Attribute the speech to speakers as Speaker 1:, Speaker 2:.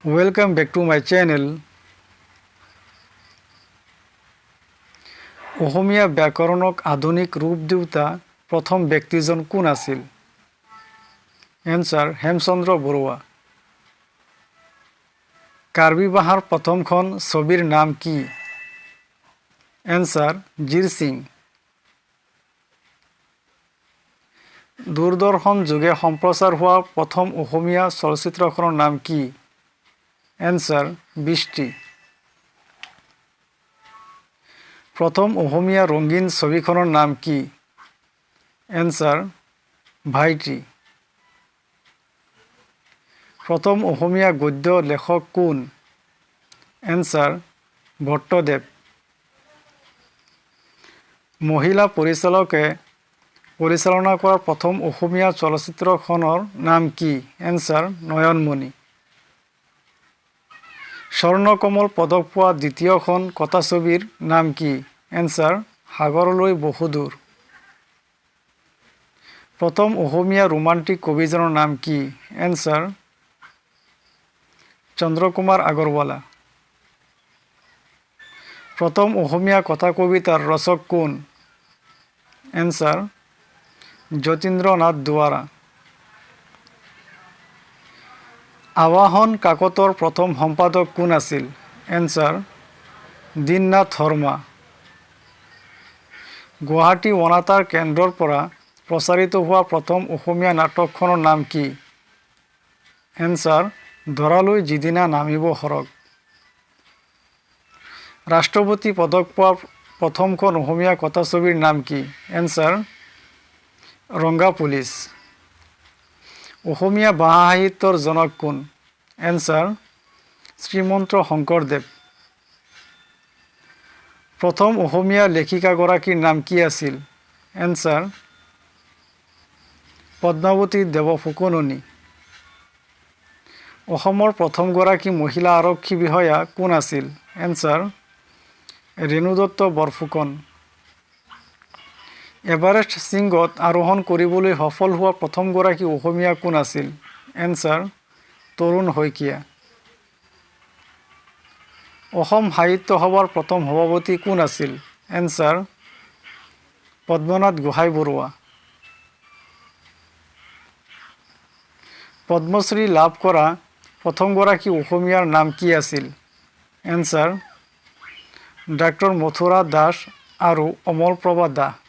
Speaker 1: Welcome back to my channel. অসমীয়া ব্যাকৰণক আধুনিক ৰূপ দিওঁতা প্ৰথম ব্যক্তিজন কোন আছিল? এনসাৰ হেমচন্দ্ৰ বৰুৱা। কাৰ্বি বাহাৰ প্ৰথমখন ছবিৰ নাম কি? Answer zero Singh. দূৰদৰ্শন যোগে সম্প্ৰচাৰ হোৱা প্ৰথম অসমীয়া চলচ্চিত্ৰখনৰ নাম কি? এনসাৰ বৃষ্টি। প্ৰথম অসমীয়া ৰঙীন ছবিখনৰ নাম কি? এনসাৰ ভাইটি। প্ৰথম অসমীয়া গদ্য লেখক কোন? এনসাৰ ভট্টদেৱ। মহিলা পৰিচালকে পৰিচালনা কৰা প্ৰথম অসমীয়া চলচ্চিত্ৰখনৰ নাম কি? এনসাৰ নয়নমণি। ণকমল পদক পোৱা দ্বিতীয়খন কথাছবিৰ নাম কি? এনসাৰ সাগৰলৈ বহুদূৰ। প্ৰথম অসমীয়া ৰোমান্টিক কবিজনৰ নাম কি? এনসাৰ চন্দ্ৰকুমাৰ আগৰৱালা। প্ৰথম অসমীয়া কথা কবিতাৰ ৰচক কোন? এনসাৰ যতীন্দ্ৰনাথ দুৱৰা। আৱাহন কাকতৰ প্ৰথম সম্পাদক কোন আছিল? এনসাৰ দীননাথ শৰ্মা। গুৱাহাটী অনাতাঁৰ কেন্দ্ৰৰ পৰা প্ৰচাৰিত হোৱা প্ৰথম অসমীয়া নাটকখনৰ নাম কি? এনসাৰ ধৰালৈ যিদিনা নামিব সৰগ। ৰাষ্ট্ৰপতি পদক পোৱা প্ৰথমখন অসমীয়া কথাছবিৰ নাম কি? Answer Ranga police. অসমীয়া ভাষা সাহিত্যৰ জনক কোন? এনসাৰ শ্ৰীমন্ত শংকৰদেৱ। প্ৰথম অসমীয়া লেখিকাগৰাকীৰ নাম কি আছিল? এনসাৰ পদ্মাৱতী দেৱফুকননী। অসমৰ প্ৰথমগৰাকী মহিলা আৰক্ষী বিষয়া কোন আছিল? এনসাৰ ৰেণু দত্ত বৰফুকন। এভাৰেষ্ট শৃংগত আৰোহণ কৰিবলৈ সফল হোৱা প্ৰথমগৰাকী অসমীয়া কোন আছিল? এনসাৰ তৰুণ শইকীয়া। অসম সাহিত্য সভাৰ প্ৰথম সভাপতি কোন আছিল? এনসাৰ পদ্মনাথ গোহাঁই বৰুৱা। পদ্মশ্ৰী লাভ কৰা প্ৰথমগৰাকী অসমীয়াৰ নাম কি আছিল? এনসাৰ ডাক্তৰ মথুৰা দাস আৰু অমলপ্ৰভা দাস।